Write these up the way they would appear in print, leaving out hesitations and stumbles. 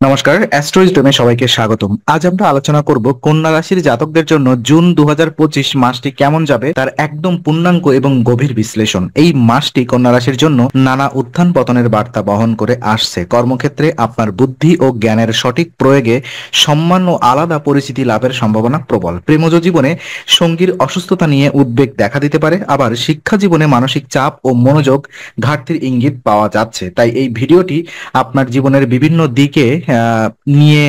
নমস্কার, অ্যাস্ট্রোইজডমে সবাইকে স্বাগতম। আজ আমরা আলোচনা করব কন্যা রাশির জাতকদের জন্য জুন 2025 মাসটি কেমন যাবে তার একদম পূর্ণাঙ্গ এবং গভীর বিশ্লেষণ। এই মাসটি কন্যা রাশির জন্য নানা উত্থান পতনের বার্তা বহন করে আসছে। কর্মক্ষেত্রে আপনার বুদ্ধি ও জ্ঞানের সঠিক প্রয়োগে সম্মান ও আলাদা পরিচিতি লাভের সম্ভাবনা প্রবল। প্রেমজ জীবনে সঙ্গীর অসুস্থতা নিয়ে উদ্বেগ দেখা দিতে পারে, আবার শিক্ষা জীবনে মানসিক চাপ ও মনোযোগ ঘাটতির ইঙ্গিত পাওয়া যাচ্ছে। তাই এই ভিডিওটি আপনার জীবনের বিভিন্ন দিকে নিয়ে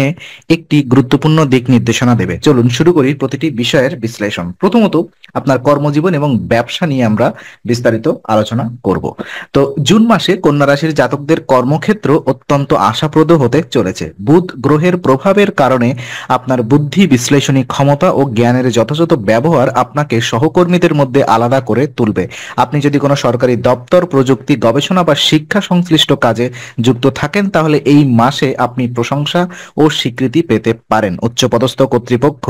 একটি গুরুত্বপূর্ণ দিক নির্দেশনা দেবে। চলুন শুরু করি প্রতিটি বিষয়ের বিশ্লেষণ। প্রথমত, আপনার কর্মজীবন এবং ব্যবসা নিয়ে আমরা বিস্তারিত আলোচনা করব। তো জুন মাসে কন্যা রাশির জাতকদের কর্মক্ষেত্র অত্যন্ত আশাপ্রদ হতে চলেছে। বুধ গ্রহের প্রভাবের কারণে আপনার বুদ্ধি, বিশ্লেষণী ক্ষমতা ও জ্ঞানের যথাযথ ব্যবহার আপনাকে সহকর্মীদের মধ্যে আলাদা করে তুলবে। আপনি যদি কোনো সরকারি দপ্তর, প্রযুক্তি, গবেষণা বা শিক্ষা সংশ্লিষ্ট কাজে যুক্ত থাকেন তাহলে এই মাসে আপনি প্রশংসা ও স্বীকৃতি পেতে পারেন। উচ্চপদস্থ কর্তৃপক্ষ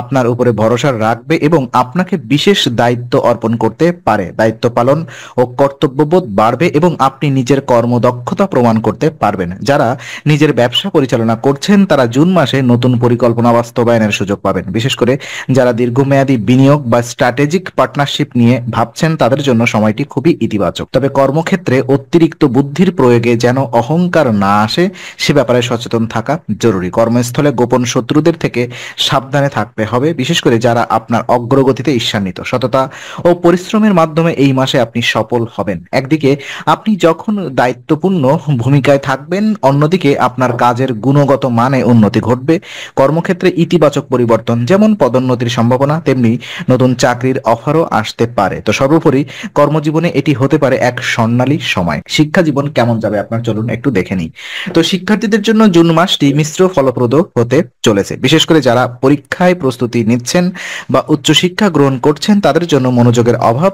আপনার উপরে ভরসা রাখবে এবং আপনাকে বিশেষ দায়িত্ব অর্পণ করতে পারে। দায়িত্ব পালন ও কর্তব্যবোধ বাড়বে এবং আপনি নিজের কর্মদক্ষতা প্রমাণ করতে পারবেন। যারা নিজের ব্যবসা পরিচালনা করছেন তারা জুন মাসে নতুন পরিকল্পনা বাস্তবায়নের সুযোগ পাবেন। বিশেষ করে যারা দীর্ঘমেয়াদী বিনিয়োগ বা স্ট্র্যাটেজিক পার্টনারশিপ নিয়ে ভাবছেন তাদের জন্য সময়টি খুবই ইতিবাচক। তবে কর্মক্ষেত্রে অতিরিক্ত বুদ্ধির প্রয়োগে যেন অহংকার না আসে সে ব্যাপারে সচেতন থাকা জরুরি। কর্মস্থলে গোপন শত্রুদের থেকে সাবধানে থাকতে হবে, বিশেষ করে যারা আপনার অগ্রগতিতে ঈর্ষান্বিত। সততা ও পরিশ্রমের মাধ্যমে এই মাসে আপনি সফল হবেন। একদিকে আপনি যখন দায়িত্বপূর্ণ ভূমিকায় থাকবেন, অন্যদিকে আপনার কাজের গুণগত মানে উন্নতি ঘটবে। কর্মক্ষেত্রে ইতিবাচক পরিবর্তন, যেমন পদোন্নতির সম্ভাবনা, তেমনি নতুন চাকরির অফারও আসতে পারে। তো সর্বোপরি কর্মজীবনে এটি হতে পারে এক স্বর্ণালী সময়। শিক্ষা জীবন কেমন যাবে আপনার, চলুন একটু দেখে নিই। তো শিক্ষার্থীদের জন্য জুন মাসটি মিশ্র ফলপ্রদ হতে চলেছে। বিশেষ করে যারা পরীক্ষায় প্রস্তুতি নিচ্ছেন বা উচ্চশিক্ষা গ্রহণ করছেন তাদের জন্য মনোযোগের অভাব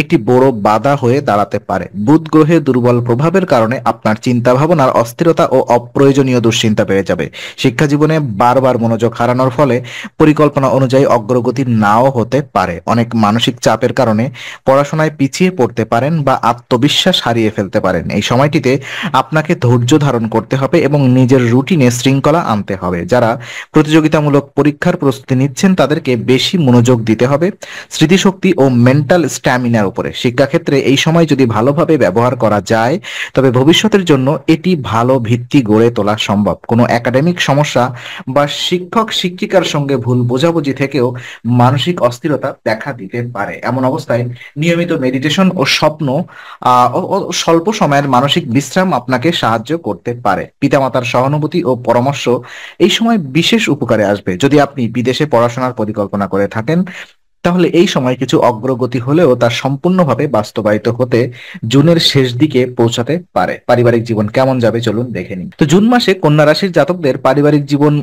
একটি বড় বাধা হয়ে দাঁড়াতে পারে। বুধ গ্রহের দুর্বল প্রভাবের কারণে আপনার চিন্তা ভাবনার অস্থিরতা ও অপ্রয়োজনীয় দুশ্চিন্তা বেড়ে যাবে। শিক্ষা জীবনে বারবার মনোযোগ হারানোর ফলে পরিকল্পনা অনুযায়ী অগ্রগতি নাও হতে পারে। অনেক মানসিক চাপের কারণে পড়াশোনায় পিছিয়ে পড়তে পারেন বা আত্মবিশ্বাস হারিয়ে ফেলতে পারেন। এই সময়টিতে আপনাকে ধৈর্য ধারণ করতে হবে এবং নিজের রুটিনে শৃঙ্খলা আনতে হবে। যারা প্রতিযোগিতামূলক পরীক্ষার প্রস্তুতি নিচ্ছেন তাদেরকে বেশি মনোযোগ দিতে হবে স্মৃতিশক্তি ও মেন্টাল স্ট্যামিনার উপরে। শিক্ষাক্ষেত্রে এই সময় যদি ভালোভাবে ব্যবহার করা যায় তবে ভবিষ্যতের জন্য এটি ভালো ভিত্তি গড়ে তোলা সম্ভব। কোনো একাডেমিক সমস্যা বা শিক্ষক শিক্ষিকার সঙ্গে ভুল বোঝাবুঝি থেকেও মানসিক অস্থিরতা দেখা দিতে পারে। এমন অবস্থায় নিয়মিত মেডিটেশন ও স্বপ্ন ও স্বল্প সময়ের মানসিক বিশ্রাম আপনাকে সাহায্য করতে পারে। পিতামাতার সহানুভূতি ও পরামর্শ এই সময় বিশেষ উপকারে আসবে। যদি আপনি বিদেশে পড়াশোনার পরিকল্পনা করে থাকেন তাহলে এই সময় কিছু অগ্রগতি হলেও তা সম্পূর্ণভাবে বাস্তবায়িত হতে জুনের শেষ দিকে পৌঁছাতে পারে। পারিবারিক জীবন কেমন যাবে চলুন দেখে নিই। তো জুন মাসে কন্যা রাশির জাতকদের পারিবারিক জীবন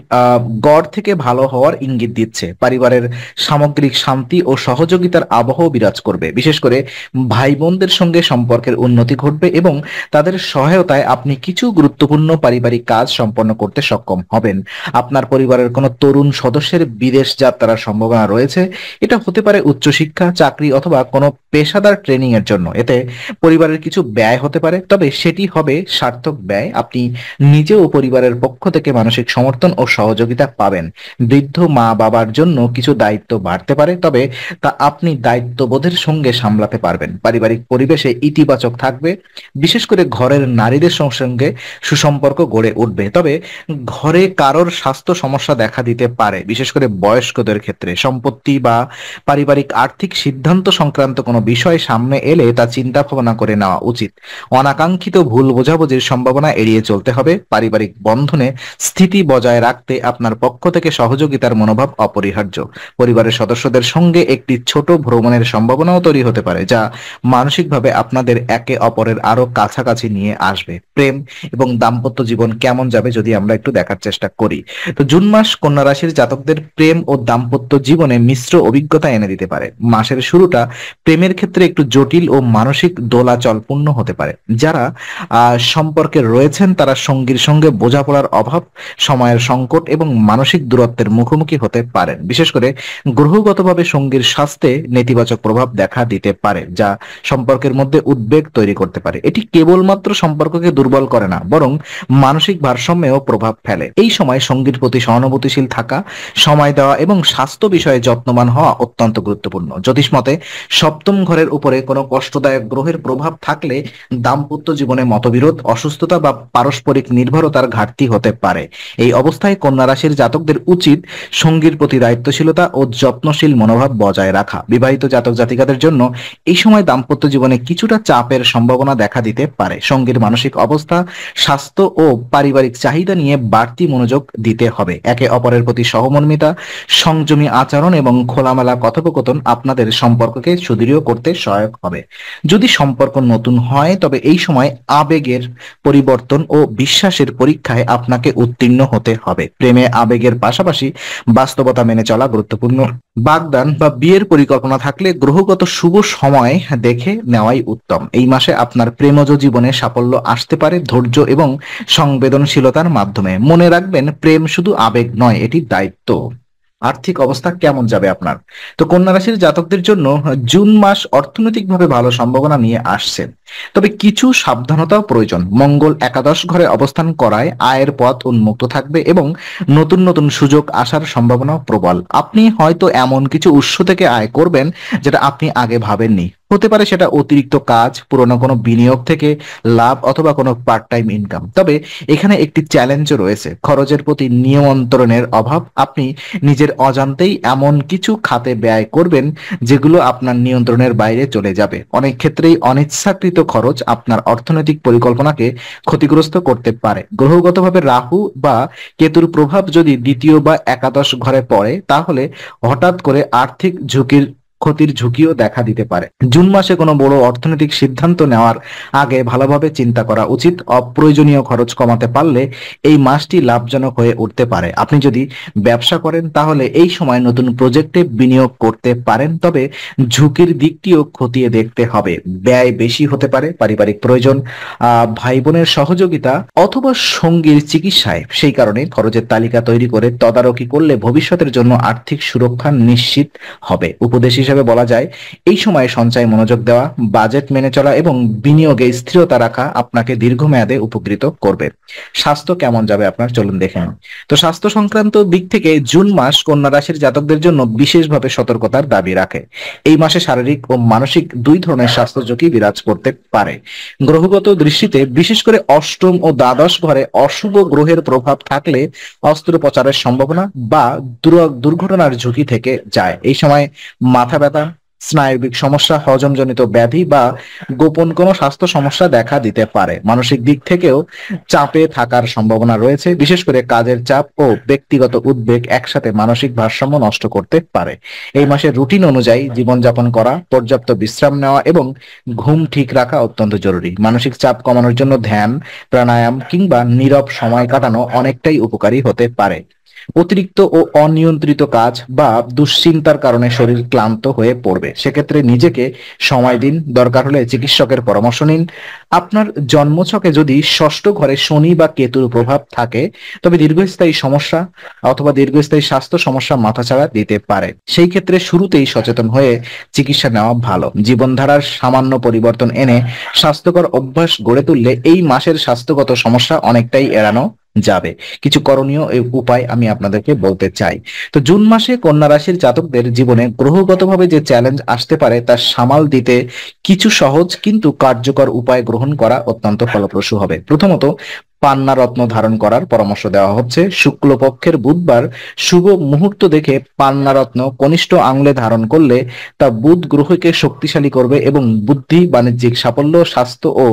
গড় থেকে ভালো হওয়ার ইঙ্গিত দিচ্ছে। পরিবারের সামগ্রিক শান্তি ও সহযোগিতার আবহ বিরাজ করবে। বিশেষ করে ভাই বোনদের সঙ্গে সম্পর্কের উন্নতি ঘটবে এবং তাদের সহায়তায় আপনি কিছু গুরুত্বপূর্ণ পারিবারিক কাজ সম্পন্ন করতে সক্ষম হবেন। আপনার পরিবারের কোনো তরুণ সদস্যের বিদেশ যাত্রার সম্ভাবনা রয়েছে। এটা হতে পারে উচ্চশিক্ষা, চাকরি অথবা কোনো পেশাদার ট্রেনিং এর জন্য। এতে পরিবারের কিছু ব্যয় হতে পারে, তবে সেটি হবে সার্থক ব্যয়। আপনি নিজেও পরিবারের পক্ষ থেকে মানসিক সমর্থন ও সহযোগিতা পাবেন। বৃদ্ধ মা বাবার জন্য কিছু দায়িত্ব বাড়তে পারে, তবে তা আপনি দায়িত্ববোধের সঙ্গে সামলাতে পারবেন। পারিবারিক পরিবেশে ইতিবাচক থাকবে, বিশেষ করে ঘরের নারীদের সঙ্গে সুসম্পর্ক গড়ে উঠবে। তবে ঘরে কারোর স্বাস্থ্য সমস্যা দেখা দিতে পারে, বিশেষ করে বয়স্কদের ক্ষেত্রে। সম্পত্তি বা পারিবারিক আর্থিক সিদ্ধান্ত সংক্রান্ত কোনো বিষয় সামনে এলে তা চিন্তা ভাবনা করে নেওয়া উচিত। অনাকাঙ্ক্ষিত ভুল বোঝাবুঝির সম্ভাবনা এড়িয়ে চলতে হবে। পারিবারিক বন্ধনে স্থিতি বজায় রাখতে আপনার পক্ষ থেকে সহযোগিতার মনোভাব অপরিহার্য। পরিবারের সদস্যদের সঙ্গে একটি ছোট ভ্রমণের সম্ভাবনাও তৈরি হতে পারে, যা মানসিকভাবে আপনাদের একে অপরের আরো কাছাকাছি নিয়ে আসবে। প্রেম এবং দাম্পত্য জীবন কেমন যাবে যদি আমরা একটু দেখার চেষ্টা করি। তো জুন মাস কন্যা রাশির জাতকদের প্রেম ও দাম্পত্য জীবনে মিশ্র অভিজ্ঞতা এনে দিতে পারে। মাসের শুরুটা প্রেমের ক্ষেত্রে একটু জটিল ও মানসিক দোলাচলপূর্ণ হতে পারে। যারা সম্পর্কে রয়েছেন তারা সঙ্গীর সঙ্গে বোঝাপড়ার অভাব, সময়ের সংকট এবং মানসিক দূরত্বের মুখোমুখি হতে পারেন। বিশেষ করে গ্রহগতভাবে সঙ্গীর স্বাস্থ্যে নেতিবাচক প্রভাব দেখা দিতে পারে, যা সম্পর্কের মধ্যে উদ্বেগ তৈরি করতে পারে। এটি কেবলমাত্র সম্পর্ককে দুর্বল করে না, বরং মানসিক ভারসাম্যেও প্রভাব ফেলে। এই সময় সঙ্গীর প্রতি সহানুভূতিশীল থাকা, সময় দেওয়া এবং স্বাস্থ্য বিষয়ে যত্নবান হওয়া অত্যন্ত গুরুত্বপূর্ণ। জ্যোতিষ মতে সপ্তম ঘরের উপরে কোনো কষ্টদায়ক গ্রহের প্রভাব থাকলে দাম্পত্য জীবনে মতবিরোধ, অসুস্থতা বা পারস্পরিক নির্ভরতার ঘাটতি হতে পারে। এই অবস্থায় কন্যা রাশির জাতকদের উচিত সঙ্গীর প্রতি দায়িত্বশীলতা ও যত্নশীল মনোভাব বজায় রাখা। বিবাহিত জাতক জাতিকাদের জন্য এই সময় দাম্পত্য জীবনে কিছুটা চাপের সম্ভাবনা দেখা দিতে পারে। সঙ্গীর মানসিক অবস্থা, স্বাস্থ্য ও পারিবারিক চাহিদা নিয়ে বাড়তি মনোযোগ দিতে হবে। একে অপরের প্রতি সহমর্মিতা, সংযমী আচরণ এবং খোলামেলা কথোপকথন আপনাদের সম্পর্ককে সুদৃঢ় করতে সহায়ক হবে। যদি সম্পর্ক নতুন হয় তবে এই সময় আবেগের পরিবর্তন ও বিশ্বাসের পরীক্ষায় আপনাকে উত্তীর্ণ হতে হবে। প্রেমে আবেগের পাশাপাশি বাস্তবতা মেনে চলা গুরুত্বপূর্ণ। বাগদান বা বিয়ের পরিকল্পনা থাকলে গ্রহগত শুভ সময় দেখে নেওয়াই উত্তম। এই মাসে আপনার প্রেমজ জীবনে সাফল্য আসতে পারে ধৈর্য এবং সংবেদনশীলতার মাধ্যমে। মনে রাখবেন, প্রেম শুধু আবেগ নয়, এটি দায়িত্ব। আর্থিক অবস্থা কেমন যাবে আপনার? তো কন্যা রাশির জাতকদের জন্য জুন মাস অর্থনৈতিকভাবে ভালো সম্ভাবনা নিয়ে আসছে, তবে কিছু সাবধানতাও প্রয়োজন। মঙ্গল একাদশ ঘরে অবস্থান করায় আয়ের পথ উন্মুক্ত থাকবে এবং নতুন নতুন সুযোগ আসার সম্ভাবনা প্রবল। আপনি হয়তো এমন কিছু উৎস থেকে আয় করবেন যেটা আপনি আগে ভাবেননি। হতে পারে সেটা অতিরিক্ত কাজ, পুরনো কোনো বিনিয়োগ থেকে লাভ অথবা কোনো পার্ট টাইম ইনকাম। তবে এখানে একটি চ্যালেঞ্জও রয়েছে, খরচের প্রতি নিয়ন্ত্রণের অভাব। আপনি নিজের অজান্তেই এমন কিছু খাতে ব্যয় করবেন যেগুলো আপনার নিয়ন্ত্রণের বাইরে চলে যাবে। অনেক ক্ষেত্রেই অনিচ্ছাকৃত খরচ আপনার অর্থনৈতিক পরিকল্পনাকে ক্ষতিগ্রস্ত করতে পারে। গ্রহগতভাবে রাহু বা কেতুর প্রভাব যদি দ্বিতীয় বা একাদশ ঘরে পড়ে তাহলে হঠাৎ করে আর্থিক ক্ষতির ঝুঁকিও দেখা দিতে পারে। জুন মাসে কোনো বড় অর্থনৈতিক সিদ্ধান্ত নেওয়ার আগে ভালোভাবে চিন্তা করা উচিত। অপ্রয়োজনীয় খরচ কমাতে পারলে এই মাসটি লাভজনক হয়ে উঠতে পারে। আপনি যদি ব্যবসা করেন তাহলে এই সময় নতুন প্রজেক্টে বিনিয়োগ করতে পারেন, তবে ঝুঁকির দিকটিও খতিয়ে দেখতে হবে। ব্যয় বেশি হতে পারে পারিবারিক প্রয়োজন, ভাই বোনের সহযোগিতা অথবা সঙ্গীর চিকিৎসায়। সেই কারণে খরচের তালিকা তৈরি করে তদারকি করলে ভবিষ্যতের জন্য আর্থিক সুরক্ষা নিশ্চিত হবে। উপদেশ হিসেবে বলা যায়, এই সময়ে সঞ্চয় মনোযোগ দেওয়া, বাজেট মেনে চলা এবং বিনিয়োগে স্থিরতা রাখা আপনাকে দীর্ঘমেয়াদে উপকৃত করবে। স্বাস্থ্য কেমন যাবে আপনার, চলুন দেখে নিন। তো স্বাস্থ্য সংক্রান্ত দিক থেকে জুন মাস কন্যা রাশির জাতকদের জন্য বিশেষভাবে সতর্কতার দাবি রাখে। এই মাসে শারীরিক ও মানসিক দুই ধরনের স্বাস্থ্য ঝুঁকি বিরাজ করতে পারে। গ্রহগত দৃষ্টিতে বিশেষ করে অষ্টম ও দ্বাদশ ঘরে অশুভ গ্রহের প্রভাব থাকলে অস্ত্রোপচারের সম্ভাবনা বা দুর্ঘটনার ঝুঁকি থেকে যায়। এই সময় মাথা ব্যথা, স্নায়বিক সমস্যা, হজমজনিত ব্যাধি বা গোপন কোনো স্বাস্থ্য সমস্যা দেখা দিতে পারে। মানসিক দিক থেকেও চাপে থাকার সম্ভাবনা রয়েছে। বিশেষ করে কাজের চাপ ও ব্যক্তিগত উদ্বেগ একসাথে মানসিক ভারসাম্য নষ্ট করতে পারে। এই মাসে রুটিন অনুযায়ী জীবনযাপন করা, পর্যাপ্ত বিশ্রাম নেওয়া এবং ঘুম ঠিক রাখা অত্যন্ত জরুরি। মানসিক চাপ কমানোর জন্য ধ্যান, প্রাণায়াম কিংবা নীরব সময় কাটানো অনেকটাই উপকারী হতে পারে। অতিরিক্ত ও অনিয়ন্ত্রিত কাজ বা দুশ্চিন্তার কারণে শরীর ক্লান্ত হয়ে পড়বে, সেক্ষেত্রে নিজেকে সময় দিন। দরকার হলে চিকিৎসকের পরামর্শ নিন। আপনার জন্মছকে যদি ষষ্ঠ ঘরে শনি বা কেতুর প্রভাব থাকে তবে দীর্ঘস্থায়ী সমস্যা অথবা দীর্ঘস্থায়ী স্বাস্থ্য সমস্যা মাথাচাড়া দিতে পারে। সেই ক্ষেত্রে শুরুতেই সচেতন হয়ে চিকিৎসা নেওয়া ভালো। জীবনধারার সামান্য পরিবর্তন এনে স্বাস্থ্যকর অভ্যাস গড়ে তুললে এই মাসের স্বাস্থ্যগত সমস্যা অনেকটাই এড়ানো যাবে। কিছু করণীয় উপায় আমি আপনাদেরকে বলতে চাই। তো জুন মাসে কন্যা রাশির জাতকদের জীবনে গ্রহগতভাবে যে চ্যালেঞ্জ আসতে পারে তা সামাল দিতে কিছু সহজ কিন্তু কার্যকর উপায় গ্রহণ করা অত্যন্ত ফলপ্রসূ হবে। প্রথমত, পান্না রত্ন ধারণ করার পরামর্শ দেওয়া হচ্ছে। শুক্লপক্ষের বুধবার শুভ মুহূর্ত দেখে পান্না রত্ন কনিষ্ঠ আঙুলে ধারণ করলে তা বুধ গ্রহকে শক্তিশালী করবে এবং বুদ্ধি, বাণিজ্যিক সাফল্য, স্বাস্থ্য ও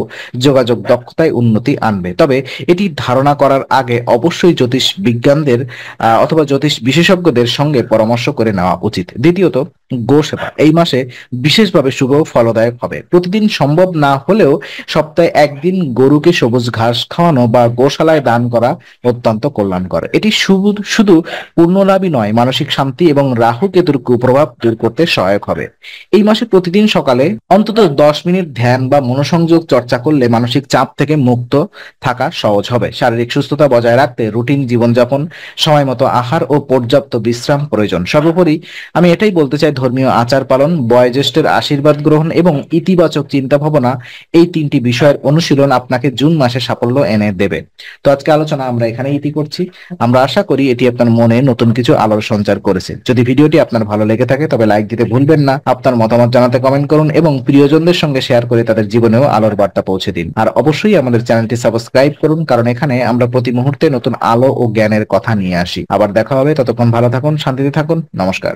যোগাযোগ দক্ষতায় উন্নতি আনবে। তবে এটি ধারণা করার আগে অবশ্যই জ্যোতিষ বিজ্ঞানদের অথবা জ্যোতিষ বিশেষজ্ঞদের সঙ্গে পরামর্শ করে নেওয়া উচিত। দ্বিতীয়ত, গো সেবা এই মাসে বিশেষভাবে শুভ ও ফলদায়ক হবে। প্রতিদিন সম্ভব না হলেও সপ্তাহে একদিন গরুকে সবুজ ঘাস খাওয়ানো বা গোশালায় দান করা অত্যন্ত কল্যাণকর। এটি শুধু শুধু পুণ্যলাভই নয়, মানসিক শান্তি এবং রাহু কেতুর কুপ্রভাব দূর করতে সহায়ক হবে। এই মাসে প্রতিদিন সকালে অন্তত 10 মিনিট ধ্যান বা মনোসংযোগ চর্চা করলে মানসিক চাপ থেকে মুক্ত থাকা সহজ হবে। শারীরিক সুস্থতা বজায় রাখতে রুটিন জীবনযাপন, সময় মতো আহার ও পর্যাপ্ত বিশ্রাম প্রয়োজন। সর্বোপরি আমি এটাই বলতে চাই, ধর্মীয় আচার পালন, বয়োজ্যেষ্ঠের আশীর্বাদ গ্রহণ এবং ইতিবাচক চিন্তা ভাবনা, এই 3টি বিষয়ের অনুশীলন আপনাকে জুন মাসে সাফল্য এনে দেবে। তো আজকে আলোচনা আমরা এখানে ইতি করছি। আমরা আশা করি এটি আপনার মনে নতুন কিছু আলোর সঞ্চার করেছে। যদি ভিডিওটি আপনার ভালো লেগে থাকে তবে লাইক দিতে ভুলবেন না। আপনার মতামত জানাতে কমেন্ট করুন এবং প্রিয়জনদের সঙ্গে শেয়ার করে তাদের জীবনেও আলোর বার্তা পৌঁছে দিন। আর অবশ্যই আমাদের চ্যানেলটি সাবস্ক্রাইব করুন, কারণ এখানে আমরা প্রতি মুহূর্তে নতুন আলো ও জ্ঞানের কথা নিয়ে আসি। আবার দেখা হবে, ততক্ষণ ভালো থাকুন, শান্তিতে থাকুন। নমস্কার।